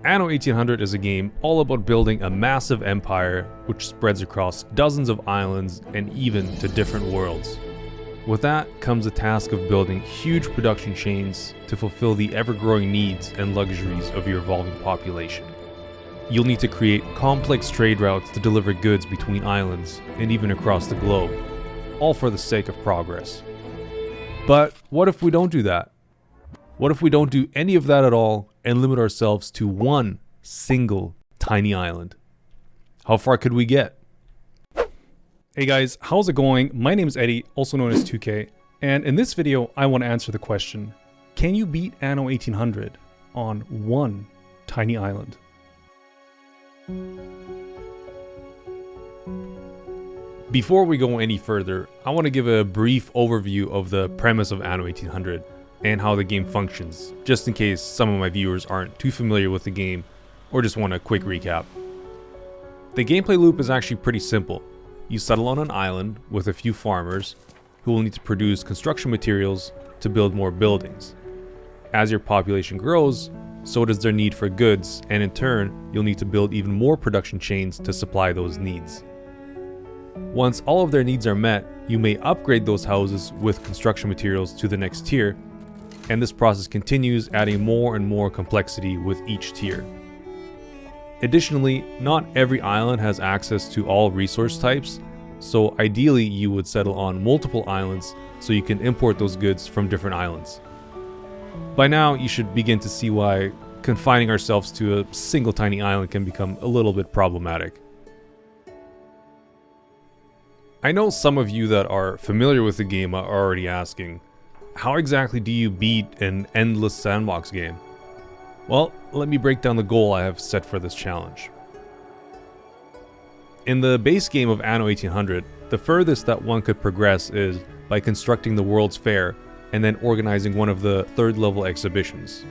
Anno 1800 is a game all about building a massive empire which spreads across dozens of islands and even to different worlds. With that comes the task of building huge production chains to fulfill the ever-growing needs and luxuries of your evolving population. You'll need to create complex trade routes to deliver goods between islands and even across the globe, all for the sake of progress. But what if we don't do that? What if we don't do any of that at all and limit ourselves to one single tiny island? How far could we get? Hey guys, how's it going? My name is Eddie, also known as Teukeh, and in this video I want to answer the question, can you beat Anno 1800 on one tiny island? Before we go any further, I want to give a brief overview of the premise of Anno 1800 and how the game functions, just in case some of my viewers aren't too familiar with the game or just want a quick recap. The gameplay loop is actually pretty simple. You settle on an island with a few farmers who will need to produce construction materials to build more buildings. As your population grows, so does their need for goods, and in turn, you'll need to build even more production chains to supply those needs. Once all of their needs are met, you may upgrade those houses with construction materials to the next tier, and this process continues, adding more and more complexity with each tier. Additionally, not every island has access to all resource types, so ideally you would settle on multiple islands so you can import those goods from different islands. By now, you should begin to see why confining ourselves to a single tiny island can become a little bit problematic. I know some of you that are familiar with the game are already asking, how exactly do you beat an endless sandbox game? Well, let me break down the goal I have set for this challenge. In the base game of Anno 1800, the furthest that one could progress is by constructing the World's Fair and then organizing one of the third level exhibitions.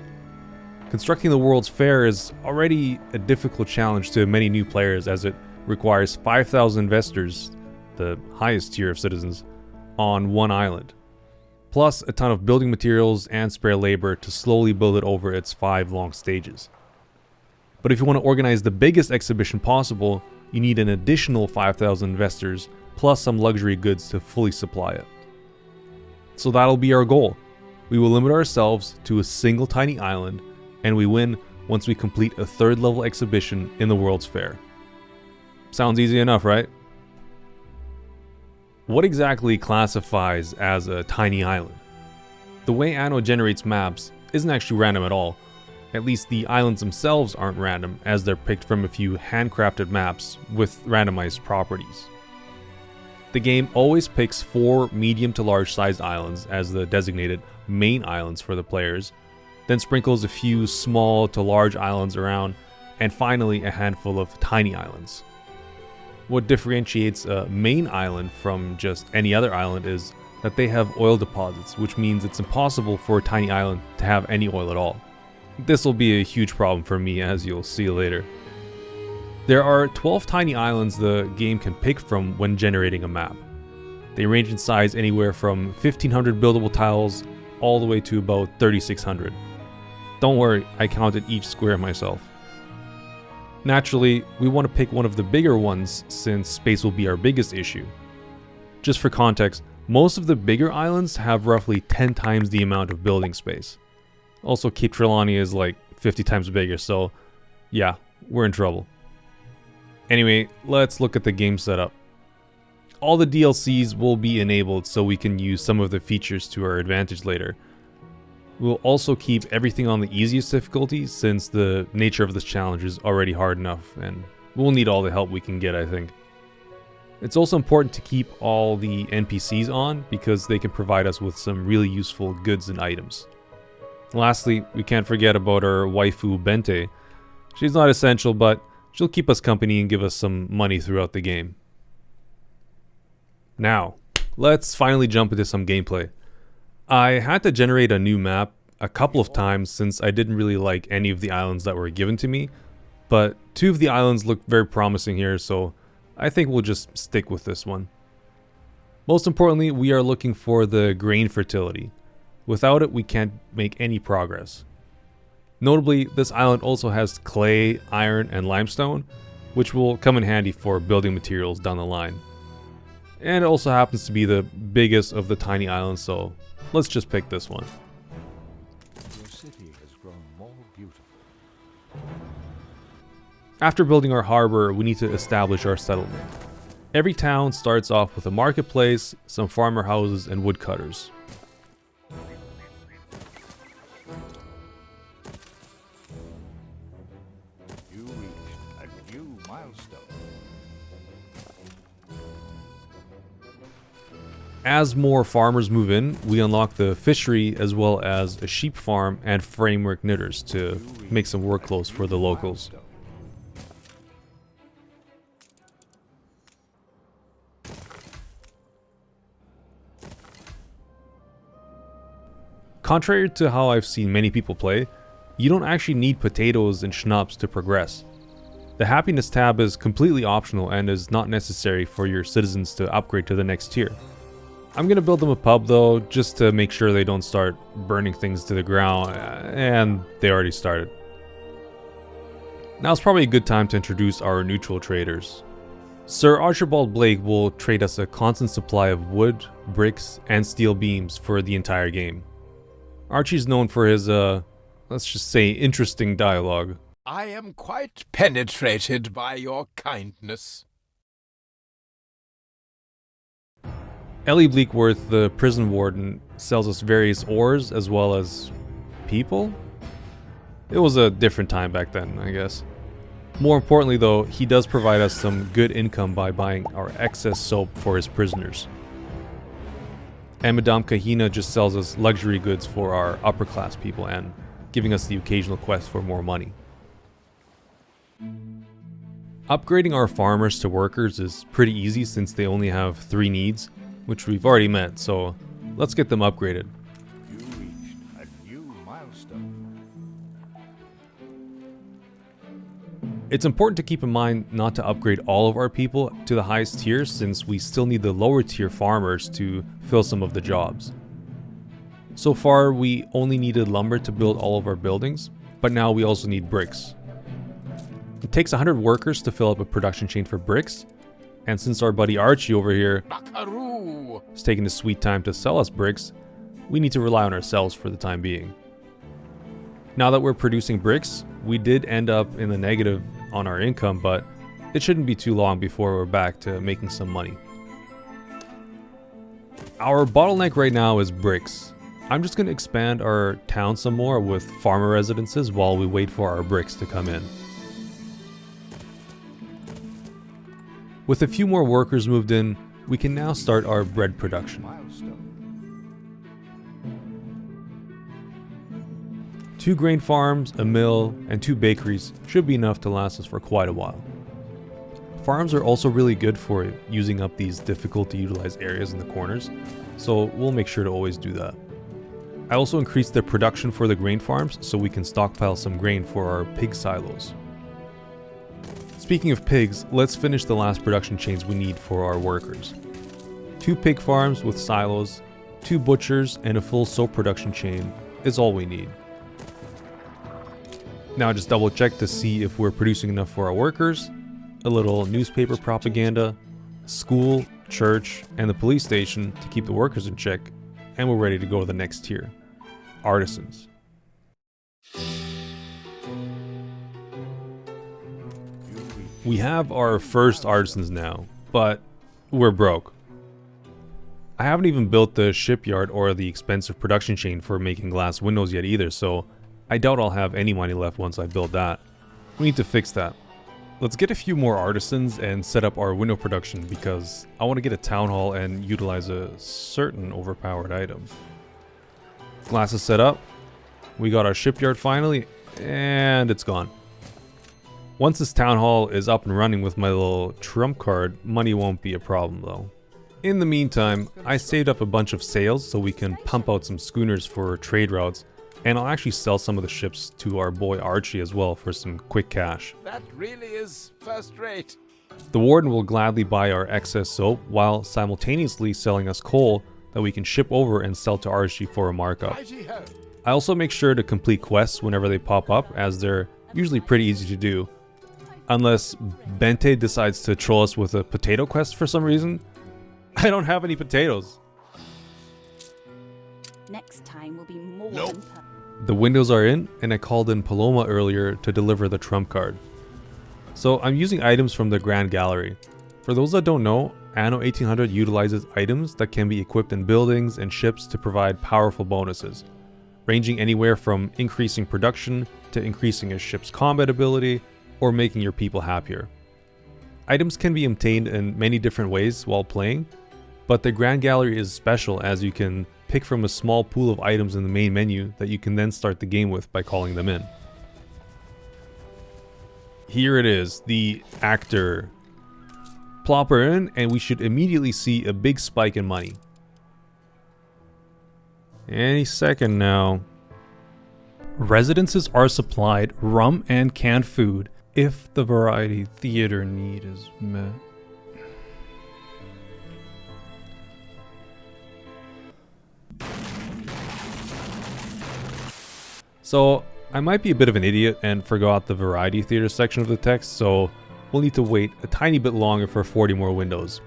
Constructing the World's Fair is already a difficult challenge to many new players as it requires 5,000 investors, the highest tier of citizens, on one island, plus a ton of building materials and spare labor to slowly build it over its 5 long stages. But if you want to organize the biggest exhibition possible, you need an additional 5,000 investors plus some luxury goods to fully supply it. So that'll be our goal. We will limit ourselves to a single tiny island, and we win once we complete a third level exhibition in the World's Fair. Sounds easy enough, right? What exactly classifies as a tiny island? The way Anno generates maps isn't actually random at all. At least the islands themselves aren't random, as they're picked from a few handcrafted maps with randomized properties. The game always picks 4 medium to large sized islands as the designated main islands for the players, then sprinkles a few small to large islands around, and finally a handful of tiny islands. What differentiates a main island from just any other island is that they have oil deposits, which means it's impossible for a tiny island to have any oil at all. This will be a huge problem for me, as you'll see later. There are 12 tiny islands the game can pick from when generating a map. They range in size anywhere from 1,500 buildable tiles all the way to about 3,600. Don't worry, I counted each square myself. Naturally, we want to pick one of the bigger ones since space will be our biggest issue. Just for context, most of the bigger islands have roughly 10 times the amount of building space. Also, Cape Trelawney is like 50 times bigger, so yeah, we're in trouble. Anyway, let's look at the game setup. All the DLCs will be enabled so we can use some of the features to our advantage later. We'll also keep everything on the easiest difficulty since the nature of this challenge is already hard enough, and we'll need all the help we can get, I think. It's also important to keep all the NPCs on because they can provide us with some really useful goods and items. Lastly, we can't forget about our waifu Bente. She's not essential, but she'll keep us company and give us some money throughout the game. Now, let's finally jump into some gameplay. I had to generate a new map a couple of times since I didn't really like any of the islands that were given to me, but 2 of the islands look very promising here, so I think we'll just stick with this one. Most importantly, we are looking for the grain fertility. Without it, we can't make any progress. Notably, this island also has clay, iron, and limestone, which will come in handy for building materials down the line. And it also happens to be the biggest of the tiny islands, so let's just pick this one. Your city has grown more beautiful. After building our harbor, we need to establish our settlement. Every town starts off with a marketplace, some farmer houses, and woodcutters. You reached a new milestone. As more farmers move in, we unlock the fishery as well as a sheep farm and framework knitters to make some work clothes for the locals. Contrary to how I've seen many people play, you don't actually need potatoes and schnapps to progress. The happiness tab is completely optional and is not necessary for your citizens to upgrade to the next tier. I'm gonna build them a pub though, just to make sure they don't start burning things to the ground, and they already started. Now's probably a good time to introduce our neutral traders. Sir Archibald Blake will trade us a constant supply of wood, bricks, and steel beams for the entire game. Archie's known for his, let's just say, interesting dialogue. I am quite penetrated by your kindness. Ellie Bleakworth, the prison warden, sells us various ores as well as people? It was a different time back then, I guess. More importantly though, he does provide us some good income by buying our excess soap for his prisoners. And Madame Kahina just sells us luxury goods for our upper class people and giving us the occasional quest for more money. Upgrading our farmers to workers is pretty easy since they only have 3 needs, which we've already met, so let's get them upgraded. You reached a new milestone. It's important to keep in mind not to upgrade all of our people to the highest tier since we still need the lower tier farmers to fill some of the jobs. So far we only needed lumber to build all of our buildings, but now we also need bricks. It takes 100 workers to fill up a production chain for bricks, and since our buddy Archie over here Buckaroo! is taking his sweet time to sell us bricks, we need to rely on ourselves for the time being. Now that we're producing bricks, we did end up in the negative on our income, but it shouldn't be too long before we're back to making some money. Our bottleneck right now is bricks. I'm just going to expand our town some more with farmer residences while we wait for our bricks to come in. With a few more workers moved in, we can now start our bread production. Milestone. 2 grain farms, a mill, and 2 bakeries should be enough to last us for quite a while. Farms are also really good for using up these difficult to utilize areas in the corners, so we'll make sure to always do that. I also increased the production for the grain farms so we can stockpile some grain for our pig silos. Speaking of pigs, let's finish the last production chains we need for our workers. 2 pig farms with silos, 2 butchers, and a full soap production chain is all we need. Now just double check to see if we're producing enough for our workers, a little newspaper propaganda, school, church, and the police station to keep the workers in check, and we're ready to go to the next tier. Artisans. We have our first artisans now, but we're broke. I haven't even built the shipyard or the expensive production chain for making glass windows yet either, so I doubt I'll have any money left once I build that. We need to fix that. Let's get a few more artisans and set up our window production because I want to get a town hall and utilize a certain overpowered item. Glass is set up. We got our shipyard finally, and it's gone. Once this town hall is up and running with my little trump card, money won't be a problem though. In the meantime, I saved up a bunch of sails so we can pump out some schooners for trade routes, and I'll actually sell some of the ships to our boy Archie as well for some quick cash. That really is first rate. The warden will gladly buy our excess soap while simultaneously selling us coal that we can ship over and sell to Archie for a markup. Righty-ho. I also make sure to complete quests whenever they pop up, as they're usually pretty easy to do. Unless Bente decides to troll us with a potato quest for some reason. I don't have any potatoes. Next time will be more Nope. than The windows are in, and I called in Paloma earlier to deliver the trump card. So I'm using items from the Grand Gallery. For those that don't know, Anno 1800 utilizes items that can be equipped in buildings and ships to provide powerful bonuses, ranging anywhere from increasing production to increasing a ship's combat ability or making your people happier. Items can be obtained in many different ways while playing, but the Grand Gallery is special as you can pick from a small pool of items in the main menu that you can then start the game with by calling them in. Here it is, the actor. Plop her in and we should immediately see a big spike in money. Any second now. Residences are supplied rum and canned food if the variety theater need is met. So I might be a bit of an idiot and forgot the variety theater section of the text, so we'll need to wait a tiny bit longer for 40 more windows.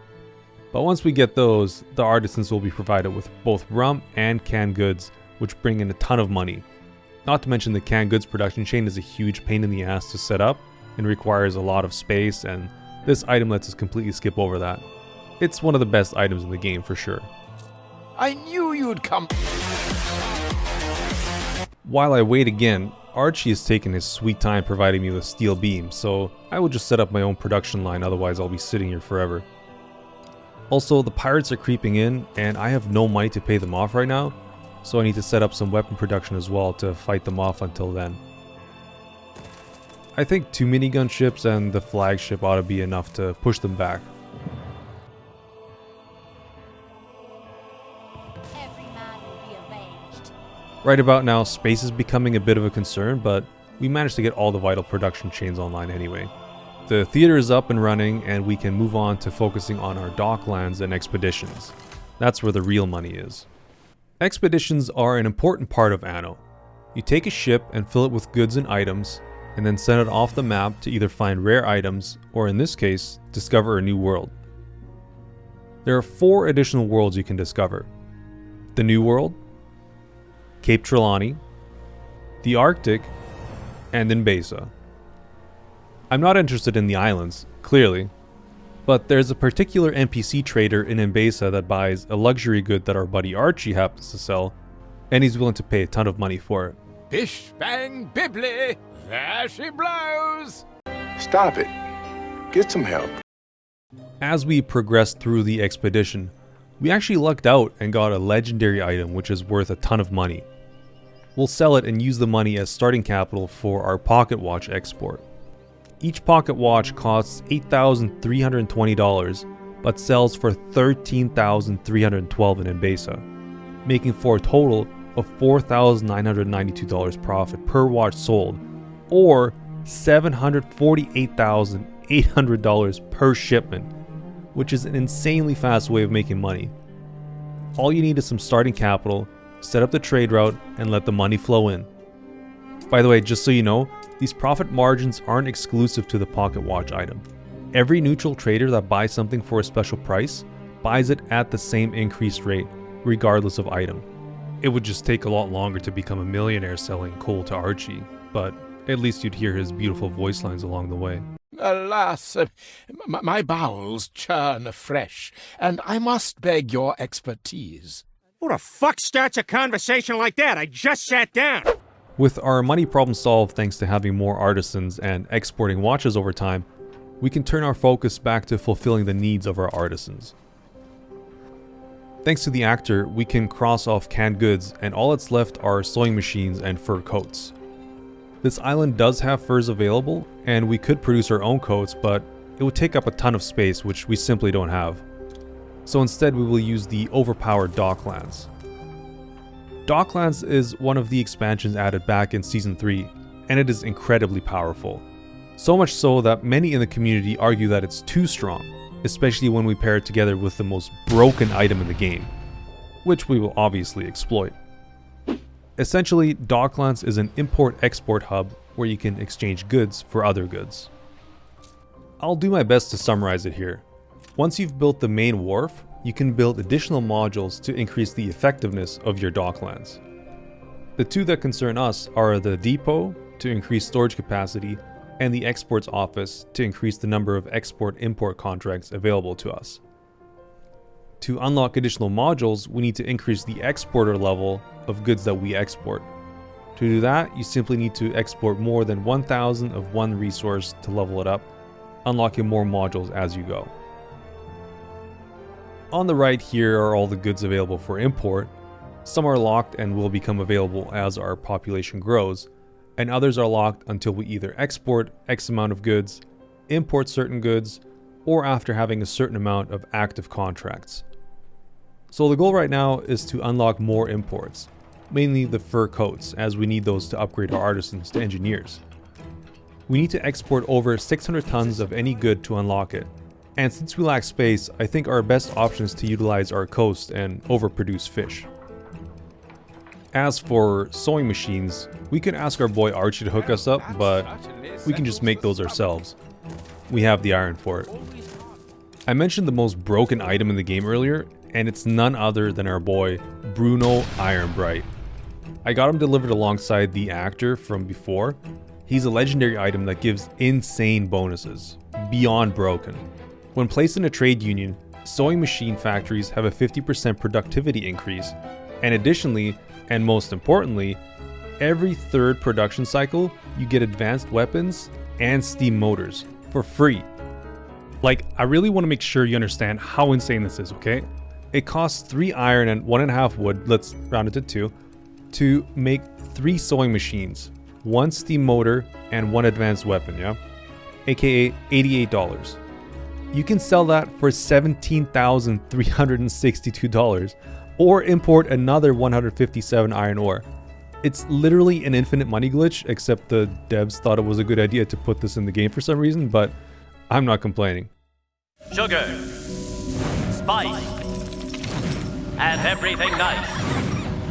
But once we get those, the artisans will be provided with both rum and canned goods, which bring in a ton of money. Not to mention the canned goods production chain is a huge pain in the ass to set up and requires a lot of space, and this item lets us completely skip over that. It's one of the best items in the game for sure. I knew you'd come. While I wait again, Archie has taken his sweet time providing me with steel beams, so I will just set up my own production line, otherwise I'll be sitting here forever. Also, the pirates are creeping in, and I have no money to pay them off right now, so I need to set up some weapon production as well to fight them off until then. I think 2 minigun ships and the flagship ought to be enough to push them back. every man will be avenged. Right about now, space is becoming a bit of a concern, but we managed to get all the vital production chains online anyway. The theater is up and running, and we can move on to focusing on our docklands and expeditions. That's where the real money is. Expeditions are an important part of Anno. You take a ship and fill it with goods and items, and then send it off the map to either find rare items, or in this case, discover a new world. There are 4 additional worlds you can discover. The New World, Cape Trelawney, the Arctic, and Mbesa. I'm not interested in the islands, clearly, but there's a particular NPC trader in Mbesa that buys a luxury good that our buddy Archie happens to sell, and he's willing to pay a ton of money for it. Bish bang bibbly, there she blows. Stop it. Get some help. As we progressed through the expedition, we actually lucked out and got a legendary item which is worth a ton of money. We'll sell it and use the money as starting capital for our pocket watch export. Each pocket watch costs $8,320, but sells for $13,312 in Mbesa, making for a total of $4,992 profit per watch sold, or $748,800 per shipment, which is an insanely fast way of making money. All you need is some starting capital, set up the trade route, and let the money flow in. By the way, just so you know, these profit margins aren't exclusive to the pocket watch item. Every neutral trader that buys something for a special price buys it at the same increased rate, regardless of item. It would just take a lot longer to become a millionaire selling coal to Archie, but at least you'd hear his beautiful voice lines along the way. Alas, my bowels churn afresh, and I must beg your expertise. Who the fuck starts a conversation like that? I just sat down. With our money problem solved thanks to having more artisans and exporting watches over time, we can turn our focus back to fulfilling the needs of our artisans. Thanks to the actor, we can cross off canned goods, and all that's left are sewing machines and fur coats. This island does have furs available, and we could produce our own coats, but it would take up a ton of space, which we simply don't have. So instead we will use the overpowered Docklands. Docklands is one of the expansions added back in Season 3, and it is incredibly powerful. So much so that many in the community argue that it's too strong, especially when we pair it together with the most broken item in the game, which we will obviously exploit. Essentially, Docklands is an import-export hub where you can exchange goods for other goods. I'll do my best to summarize it here. Once you've built the main wharf, you can build additional modules to increase the effectiveness of your Docklands. The two that concern us are the depot to increase storage capacity and the exports office to increase the number of export-import contracts available to us. To unlock additional modules, we need to increase the exporter level of goods that we export. To do that, you simply need to export more than 1,000 of one resource to level it up, unlocking more modules as you go. On the right here are all the goods available for import. Some are locked and will become available as our population grows, and others are locked until we either export X amount of goods, import certain goods, or after having a certain amount of active contracts. So the goal right now is to unlock more imports, mainly the fur coats, as we need those to upgrade our artisans to engineers. We need to export over 600 tons of any good to unlock it, and since we lack space, I think our best option is to utilize our coast and overproduce fish. As for sewing machines, we can ask our boy Archie to hook us up, but we can just make those ourselves. We have the iron for it. I mentioned the most broken item in the game earlier, and it's none other than our boy Bruno Ironbright. I got him delivered alongside the actor from before. He's a legendary item that gives insane bonuses, beyond broken. When placed in a trade union, sewing machine factories have a 50% productivity increase, and additionally, and most importantly, every third production cycle, you get advanced weapons and steam motors for free. Like, I really want to make sure you understand how insane this is, okay? It costs 3 iron and 1.5 wood, let's round it to 2, to make 3 sewing machines, 1 steam motor, and 1 advanced weapon, yeah? AKA $88. You can sell that for $17,362, or import another 157 iron ore. It's literally an infinite money glitch, except the devs thought it was a good idea to put this in the game for some reason, but I'm not complaining. Sugar, spice, and everything nice.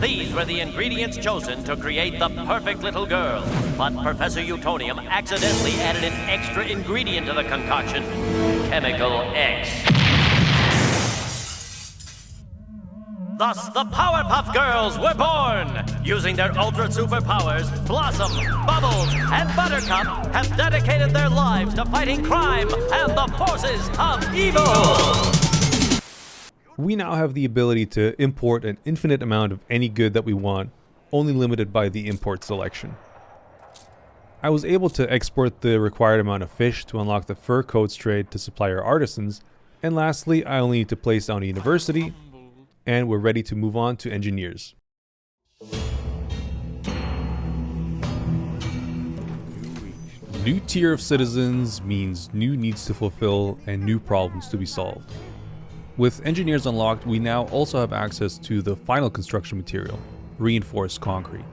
These were the ingredients chosen to create the perfect little girl. But Professor Utonium accidentally added an extra ingredient to the concoction, Chemical X. Thus, the Powerpuff Girls were born! Using their ultra superpowers, Blossom, Bubbles, and Buttercup have dedicated their lives to fighting crime and the forces of evil! We now have the ability to import an infinite amount of any good that we want, only limited by the import selection. I was able to export the required amount of fish to unlock the fur coats trade to supply our artisans, and lastly, I only need to place down a university, and we're ready to move on to engineers. New tier of citizens means new needs to fulfill and new problems to be solved. With engineers unlocked, we now also have access to the final construction material, reinforced concrete.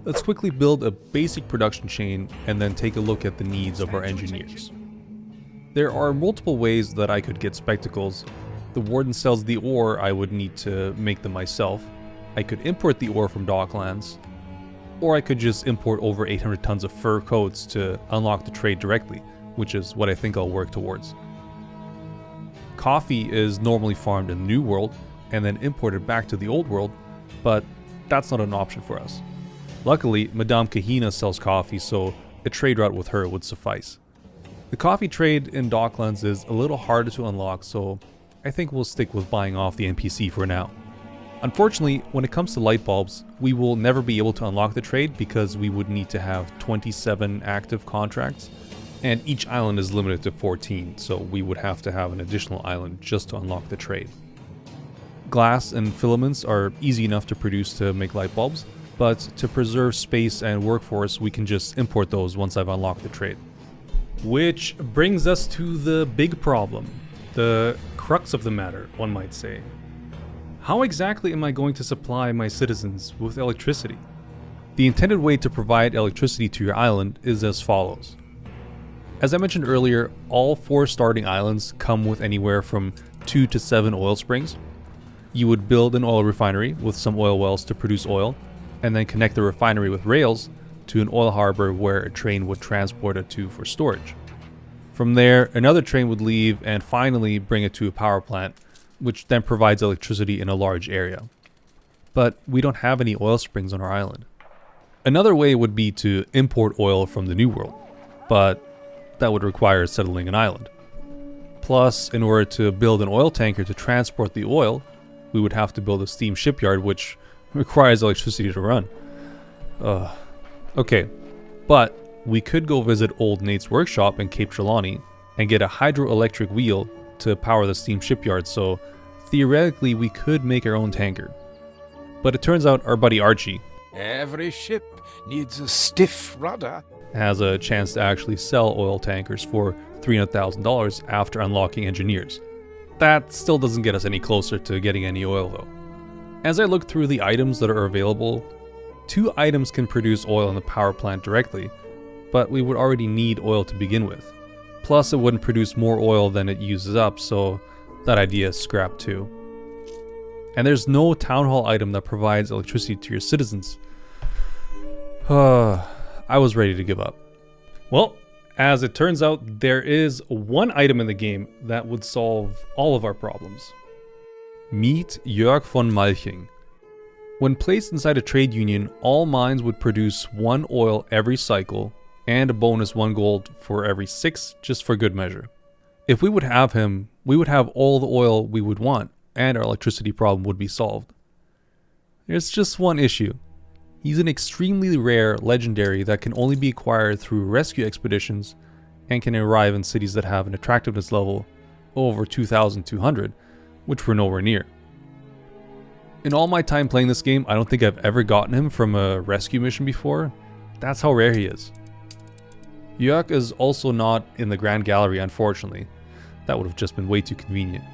Let's quickly build a basic production chain and then take a look at the needs of our engineers. There are multiple ways that I could get spectacles. The warden sells the ore, I would need to make them myself. I could import the ore from Docklands, or I could just import over 800 tons of fur coats to unlock the trade directly, which is what I think I'll work towards. Coffee is normally farmed in the New World and then imported back to the Old World, but that's not an option for us. Luckily, Madame Kahina sells coffee, so a trade route with her would suffice. The coffee trade in Docklands is a little harder to unlock, so I think we'll stick with buying off the NPC for now. Unfortunately, when it comes to light bulbs, we will never be able to unlock the trade because we would need to have 27 active contracts, and each island is limited to 14, so we would have to have an additional island just to unlock the trade. Glass and filaments are easy enough to produce to make light bulbs, but to preserve space and workforce, we can just import those once I've unlocked the trade. Which brings us to the big problem, the crux of the matter, one might say. How exactly am I going to supply my citizens with electricity? The intended way to provide electricity to your island is as follows. As I mentioned earlier, all 4 starting islands come with anywhere from 2 to 7 oil springs. You would build an oil refinery with some oil wells to produce oil, and then connect the refinery with rails to an oil harbor where a train would transport it to for storage. From there, another train would leave and finally bring it to a power plant, which then provides electricity in a large area. But we don't have any oil springs on our island. Another way would be to import oil from the New World, but that would require settling an island. Plus, in order to build an oil tanker to transport the oil, we would have to build a steam shipyard, which requires electricity to run. Okay, but we could go visit old Nate's workshop in Cape Trelawney and get a hydroelectric wheel to power the steam shipyard, so theoretically we could make our own tanker. But it turns out our buddy Archie Every ship needs a stiff rudder. has a chance to actually sell oil tankers for $300,000 after unlocking engineers. That still doesn't get us any closer to getting any oil though. As I look through the items that are available, 2 items can produce oil in the power plant directly, but we would already need oil to begin with. Plus it wouldn't produce more oil than it uses up, so that idea is scrapped too. And there's no town hall item that provides electricity to your citizens. I was ready to give up. Well, as it turns out, there is one item in the game that would solve all of our problems. Meet Jörg von Malching. When placed inside a trade union, all mines would produce 1 oil every cycle and a bonus 1 gold for every 6, just for good measure. If we would have him, we would have all the oil we would want, and our electricity problem would be solved. There's just one issue. He's an extremely rare legendary that can only be acquired through rescue expeditions and can arrive in cities that have an attractiveness level over 2,200, which we're nowhere near. In all my time playing this game, I don't think I've ever gotten him from a rescue mission before. That's how rare he is. Jörg is also not in the Grand Gallery, unfortunately. That would have just been way too convenient.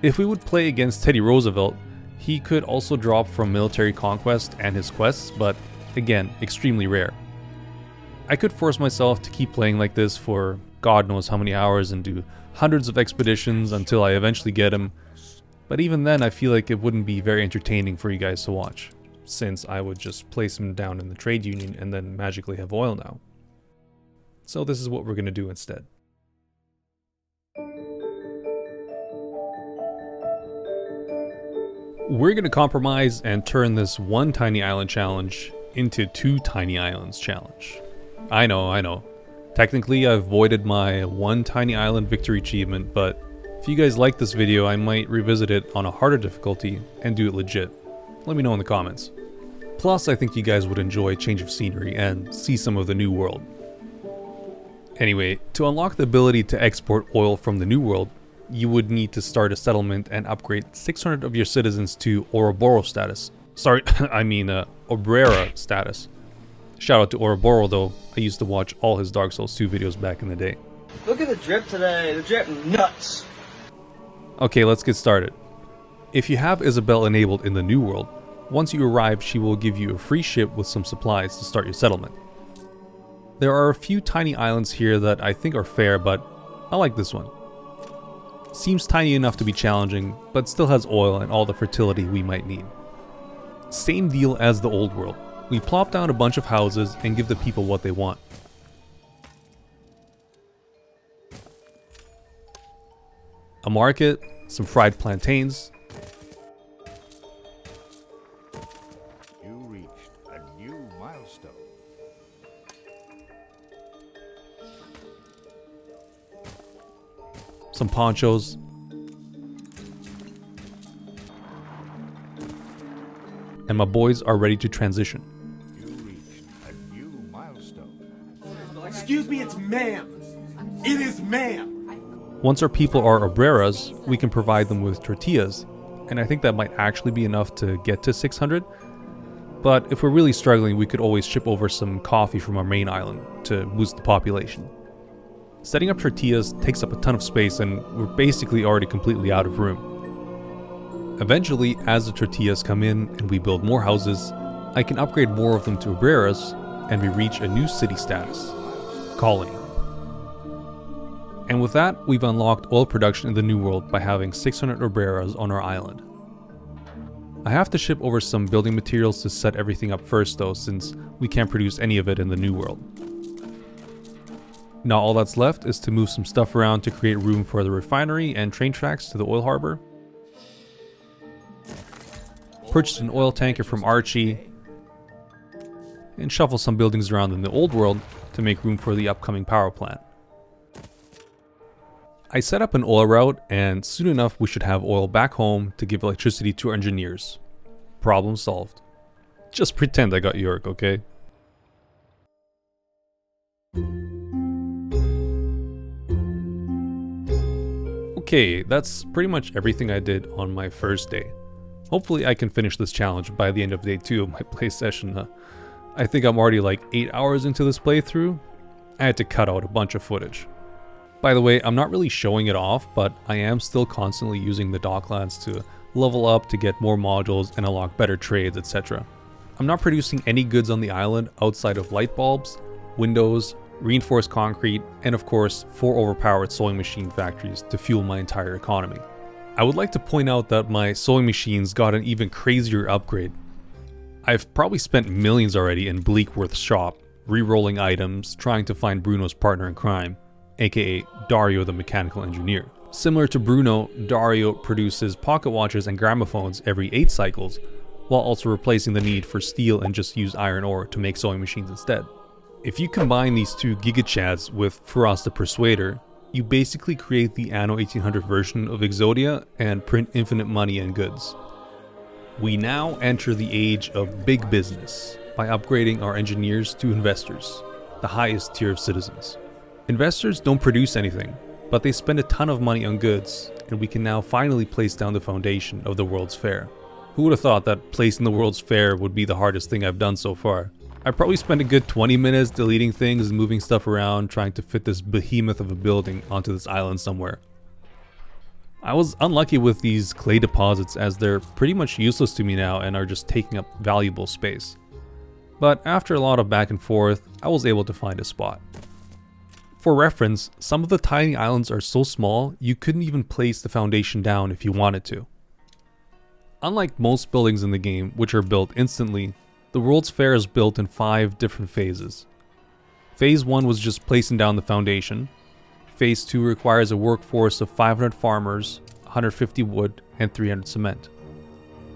If we would play against Teddy Roosevelt, he could also drop from military conquest and his quests, but again, extremely rare. I could force myself to keep playing like this for God knows how many hours and do hundreds of expeditions until I eventually get him, but even then I feel like it wouldn't be very entertaining for you guys to watch, since I would just place him down in the trade union and then magically have oil now. So this is what we're going to do instead. We're going to compromise and turn this 1 tiny island challenge into 2 tiny islands challenge. I know. Technically I've voided my 1 tiny island victory achievement, but if you guys like this video, I might revisit it on a harder difficulty and do it legit. Let me know in the comments. Plus, I think you guys would enjoy a change of scenery and see some of the New World. Anyway, to unlock the ability to export oil from the New World, you would need to start a settlement and upgrade 600 of your citizens to Ouroboros status. Sorry, I mean Obrera status. Shout out to Ouroboros though, I used to watch all his Dark Souls 2 videos back in the day. Look at the drip today, the drip nuts! Okay, let's get started. If you have Isabel enabled in the New World, once you arrive she will give you a free ship with some supplies to start your settlement. There are a few tiny islands here that I think are fair, but I like this one. Seems tiny enough to be challenging, but still has oil and all the fertility we might need. Same deal as the old world. We plop down a bunch of houses and give the people what they want. A market, some fried plantains, You reached a new milestone. some ponchos, and my boys are ready to transition. You reached a new milestone. Excuse me, it's ma'am. It is ma'am. Once our people are obreras, we can provide them with tortillas, and I think that might actually be enough to get to 600. But if we're really struggling, we could always ship over some coffee from our main island to boost the population. Setting up tortillas takes up a ton of space and we're basically already completely out of room. Eventually, as the tortillas come in and we build more houses, I can upgrade more of them to obreras and we reach a new city status, colony. And with that, we've unlocked oil production in the New World by having 600 obreras on our island. I have to ship over some building materials to set everything up first though, since we can't produce any of it in the New World. Now all that's left is to move some stuff around to create room for the refinery and train tracks to the oil harbor. Purchase an oil tanker from Archie, and shuffle some buildings around in the old world to make room for the upcoming power plant. I set up an oil route, and soon enough we should have oil back home to give electricity to our engineers. Problem solved. Just pretend I got York, okay? Okay, that's pretty much everything I did on my first day. Hopefully I can finish this challenge by the end of day 2 of my play session. I think I'm already like 8 hours into this playthrough. I had to cut out a bunch of footage. By the way, I'm not really showing it off, but I am still constantly using the Docklands to level up to get more modules and unlock better trades, etc. I'm not producing any goods on the island outside of light bulbs, windows, reinforced concrete, and of course 4 overpowered sewing machine factories to fuel my entire economy. I would like to point out that my sewing machines got an even crazier upgrade. I've probably spent millions already in Bleakworth's shop, re-rolling items, trying to find Bruno's partner in crime, aka Dario the mechanical engineer. Similar to Bruno, Dario produces pocket watches and gramophones every 8 cycles, while also replacing the need for steel and just use iron ore to make sewing machines instead. If you combine these two gigachads with Furas the Persuader, you basically create the Anno 1800 version of Exodia and print infinite money and goods. We now enter the age of big business by upgrading our engineers to investors, the highest tier of citizens. Investors don't produce anything, but they spend a ton of money on goods, and we can now finally place down the foundation of the World's Fair. Who would have thought that placing the World's Fair would be the hardest thing I've done so far? I probably spent a good 20 minutes deleting things and moving stuff around trying to fit this behemoth of a building onto this island somewhere. I was unlucky with these clay deposits as they're pretty much useless to me now and are just taking up valuable space. But after a lot of back and forth, I was able to find a spot. For reference, some of the tiny islands are so small you couldn't even place the foundation down if you wanted to. Unlike most buildings in the game, which are built instantly, the World's Fair is built in 5 different phases. Phase 1 was just placing down the foundation. Phase 2 requires a workforce of 500 farmers, 150 wood, and 300 cement.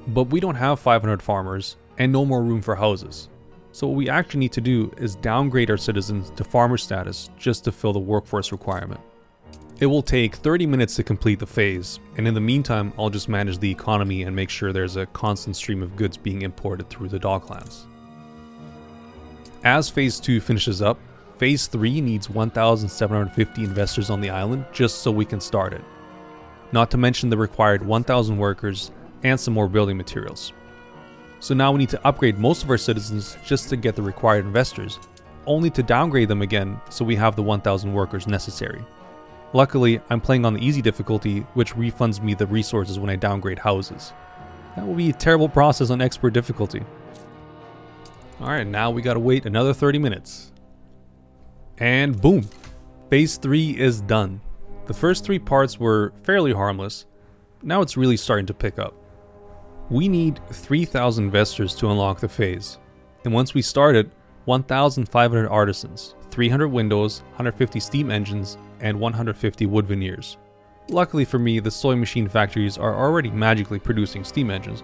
But we don't have 500 farmers, and no more room for houses. So what we actually need to do is downgrade our citizens to farmer status just to fill the workforce requirement. It will take 30 minutes to complete the phase, and in the meantime I'll just manage the economy and make sure there's a constant stream of goods being imported through the Docklands. As phase 2 finishes up, phase 3 needs 1,750 investors on the island just so we can start it. Not to mention the required 1,000 workers and some more building materials. So now we need to upgrade most of our citizens just to get the required investors, only to downgrade them again so we have the 1,000 workers necessary. Luckily, I'm playing on the easy difficulty, which refunds me the resources when I downgrade houses. That will be a terrible process on expert difficulty. Alright, now we gotta wait another 30 minutes. And boom! Phase 3 is done. The first 3 parts were fairly harmless. Now it's really starting to pick up. We need 3,000 investors to unlock the phase. And once we start it, 1,500 artisans, 300 windows, 150 steam engines, and 150 wood veneers. Luckily for me, the sewing machine factories are already magically producing steam engines,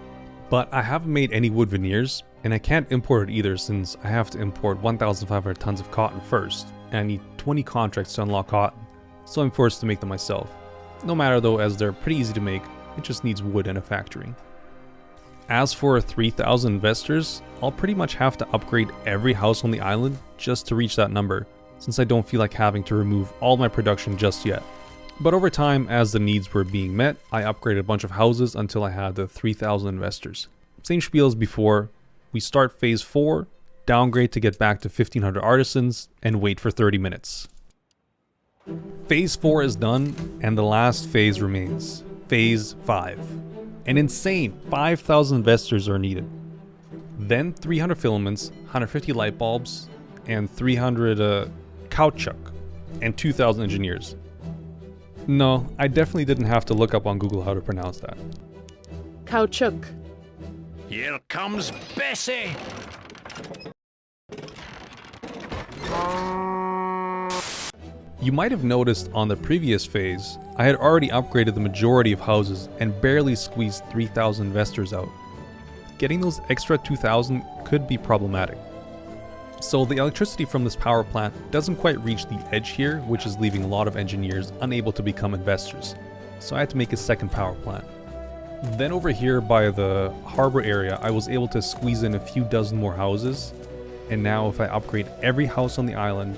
but I haven't made any wood veneers, and I can't import it either since I have to import 1,500 tons of cotton first, and I need 20 contracts to unlock cotton, so I'm forced to make them myself. No matter though, as they're pretty easy to make, it just needs wood and a factory. As for 3,000 investors, I'll pretty much have to upgrade every house on the island just to reach that number, since I don't feel like having to remove all my production just yet. But over time, as the needs were being met, I upgraded a bunch of houses until I had the 3,000 investors. Same spiel as before, we start phase 4, downgrade to get back to 1,500 artisans, and wait for 30 minutes. Phase 4 is done, and the last phase remains, phase 5. An insane 5,000 investors are needed. Then 300 filaments, 150 light bulbs, and 300 caoutchouc, and 2,000 engineers. No, I definitely didn't have to look up on Google how to pronounce that. Caoutchouc. Here comes Bessie! You might have noticed on the previous phase, I had already upgraded the majority of houses and barely squeezed 3,000 investors out. Getting those extra 2,000 could be problematic. So the electricity from this power plant doesn't quite reach the edge here, which is leaving a lot of engineers unable to become investors. So I had to make a second power plant. Then over here by the harbor area, I was able to squeeze in a few dozen more houses. And now if I upgrade every house on the island,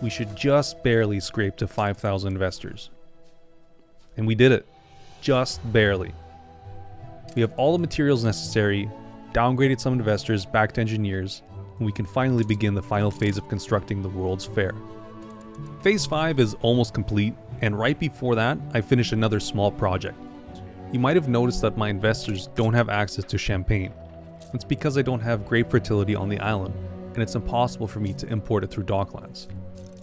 we should just barely scrape to 5,000 investors. And we did it. Just barely. We have all the materials necessary, downgraded some investors back to engineers, and we can finally begin the final phase of constructing the World's Fair. Phase 5 is almost complete, and right before that, I finished another small project. You might have noticed that my investors don't have access to champagne. It's because I don't have grape fertility on the island, and it's impossible for me to import it through Docklands.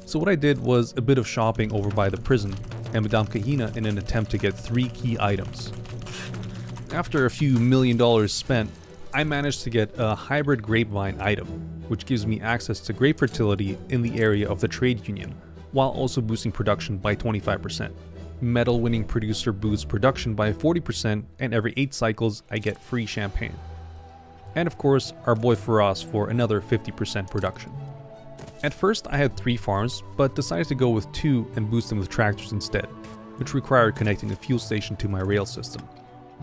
So what I did was a bit of shopping over by the prison and Madame Kahina in an attempt to get 3 key items. After a few $1 million spent, I managed to get a hybrid grapevine item, which gives me access to grape fertility in the area of the trade union, while also boosting production by 25%. Medal winning producer boosts production by 40%, and every 8 cycles I get free champagne. And of course, our boy Faraz for another 50% production. At first I had 3 farms, but decided to go with 2 and boost them with tractors instead, which required connecting a fuel station to my rail system.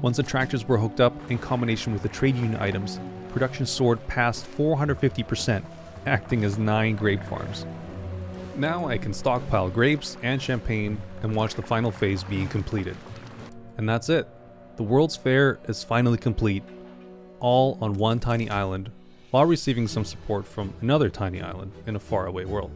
Once the tractors were hooked up in combination with the trade union items, production soared past 450%, acting as 9 grape farms. Now I can stockpile grapes and champagne and watch the final phase being completed. And that's it. The World's Fair is finally complete, all on one tiny island, while receiving some support from another tiny island in a faraway world.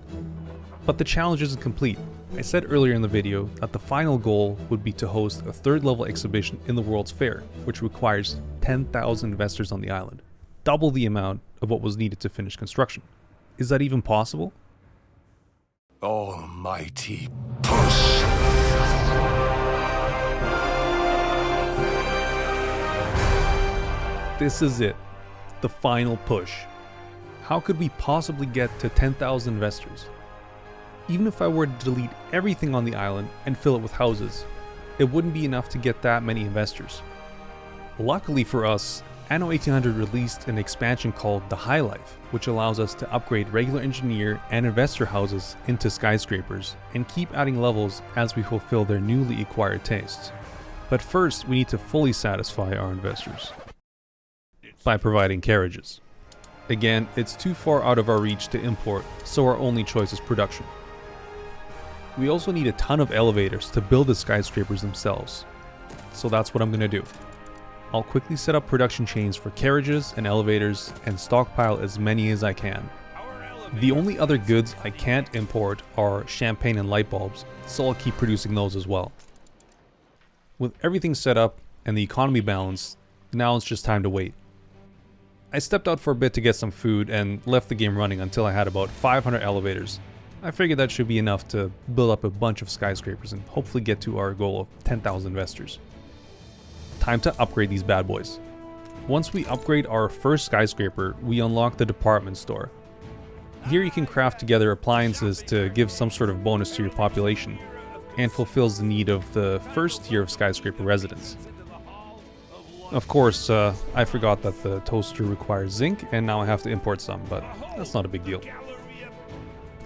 But the challenge isn't complete. I said earlier in the video that the final goal would be to host a 3rd level exhibition in the World's Fair, which requires 10,000 investors on the island, double the amount of what was needed to finish construction. Is that even possible? Almighty push! This is it. The final push. How could we possibly get to 10,000 investors? Even if I were to delete everything on the island and fill it with houses, it wouldn't be enough to get that many investors. Luckily for us, Anno 1800 released an expansion called the High Life, which allows us to upgrade regular engineer and investor houses into skyscrapers and keep adding levels as we fulfill their newly acquired tastes. But first, we need to fully satisfy our investors by providing carriages. Again, it's too far out of our reach to import, so our only choice is production. We also need a ton of elevators to build the skyscrapers themselves, so that's what I'm gonna do. I'll quickly set up production chains for carriages and elevators and stockpile as many as I can. The only other goods I can't import are champagne and light bulbs, so I'll keep producing those as well. With everything set up and the economy balanced, now it's just time to wait. I stepped out for a bit to get some food and left the game running until I had about 500 elevators. I figured that should be enough to build up a bunch of skyscrapers and hopefully get to our goal of 10,000 investors. Time to upgrade these bad boys. Once we upgrade our first skyscraper, we unlock the department store. Here you can craft together appliances to give some sort of bonus to your population, and fulfills the need of the first tier of skyscraper residents. Of course, I forgot that the toaster requires zinc, and now I have to import some, but that's not a big deal.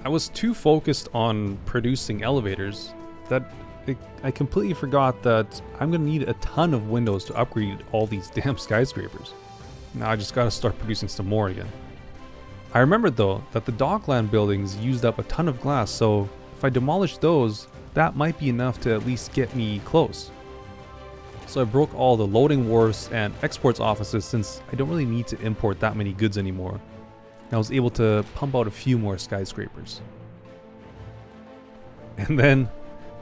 I was too focused on producing elevators that I completely forgot that I'm gonna need a ton of windows to upgrade all these damn skyscrapers. Now I just gotta start producing some more again. I remembered though that the Dockland buildings used up a ton of glass, so if I demolish those, that might be enough to at least get me close. So I broke all the loading wharfs and exports offices since I don't really need to import that many goods anymore. And I was able to pump out a few more skyscrapers. And then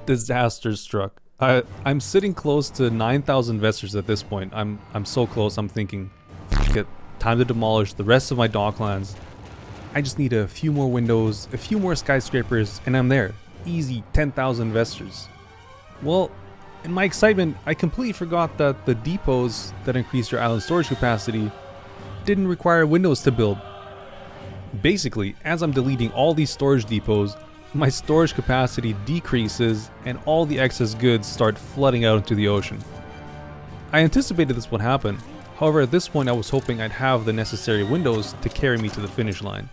disaster struck. I'm sitting close to 9,000 investors at this point. I'm so close. I'm thinking, F it, time to demolish the rest of my Docklands. I just need a few more windows, a few more skyscrapers, and I'm there. Easy 10,000 investors. Well, in my excitement, I completely forgot that the depots that increase your island storage capacity didn't require windows to build. Basically, as I'm deleting all these storage depots, my storage capacity decreases and all the excess goods start flooding out into the ocean. I anticipated this would happen, however at this point I was hoping I'd have the necessary windows to carry me to the finish line.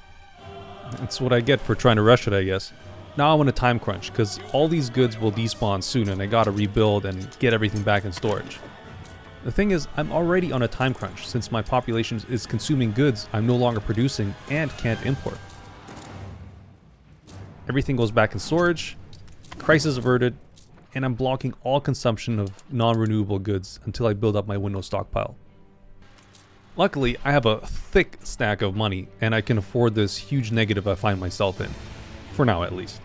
That's what I get for trying to rush it, I guess. Now I'm on a time crunch, because all these goods will despawn soon and I gotta rebuild and get everything back in storage. The thing is, I'm already on a time crunch since my population is consuming goods I'm no longer producing and can't import. Everything goes back in storage, crisis averted, and I'm blocking all consumption of non-renewable goods until I build up my window stockpile. Luckily, I have a thick stack of money and I can afford this huge negative I find myself in. For now at least.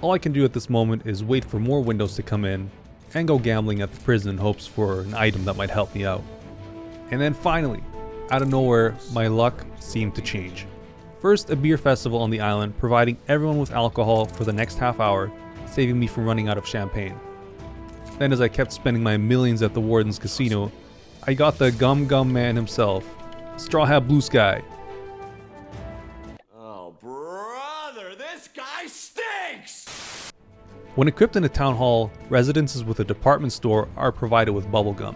All I can do at this moment is wait for more windows to come in and go gambling at the prison in hopes for an item that might help me out. And then finally, out of nowhere, my luck seemed to change. First, a beer festival on the island providing everyone with alcohol for the next half hour, saving me from running out of champagne. Then as I kept spending my millions at the Warden's Casino, I got the Gum Gum Man himself, Straw Hat Blue Sky. Oh, brother, this guy stinks! When equipped in a town hall, residences with a department store are provided with bubblegum.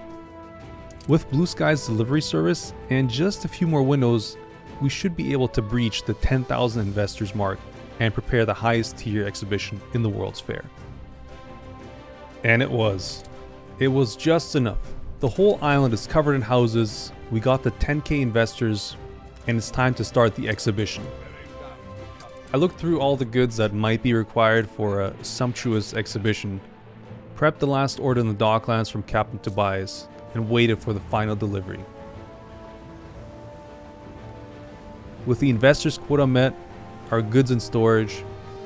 With Blue Sky's delivery service and just a few more windows, we should be able to breach the 10,000 investors mark and prepare the highest tier exhibition in the World's Fair. And it was. It was just enough. The whole island is covered in houses, we got the 10k investors, and it's time to start the exhibition. I looked through all the goods that might be required for a sumptuous exhibition, prepped the last order in the docklands from Captain Tobias, and waited for the final delivery. With the investors' quota met, our goods in storage,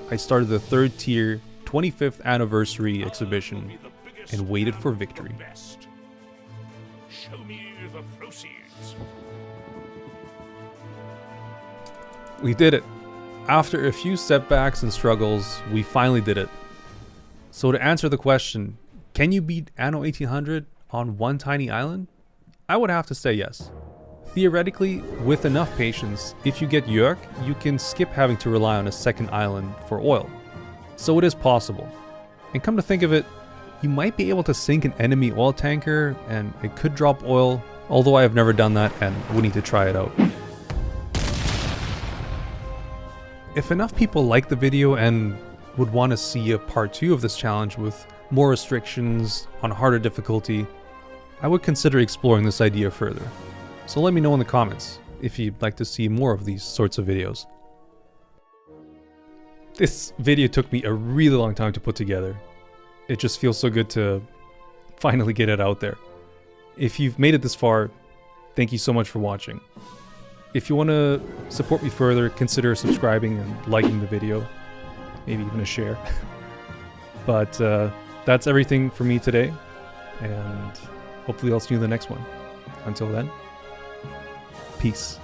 I started the 3rd tier 25th anniversary exhibition and waited for victory. Show me the proceeds. We did it. After a few setbacks and struggles, we finally did it. So to answer the question, can you beat Anno 1800 on one tiny island? I would have to say yes. Theoretically, with enough patience, if you get Teukeh, you can skip having to rely on a second island for oil. So it is possible. And come to think of it, you might be able to sink an enemy oil tanker and it could drop oil, although I have never done that and we need to try it out. If enough people like the video and would want to see a part 2 of this challenge with more restrictions on harder difficulty, I would consider exploring this idea further. So let me know in the comments if you'd like to see more of these sorts of videos. This video took me a really long time to put together. It just feels so good to finally get it out there. If you've made it this far, thank you so much for watching. If you want to support me further, consider subscribing and liking the video. Maybe even a share. But that's everything for me today. And hopefully I'll see you in the next one. Until then, peace.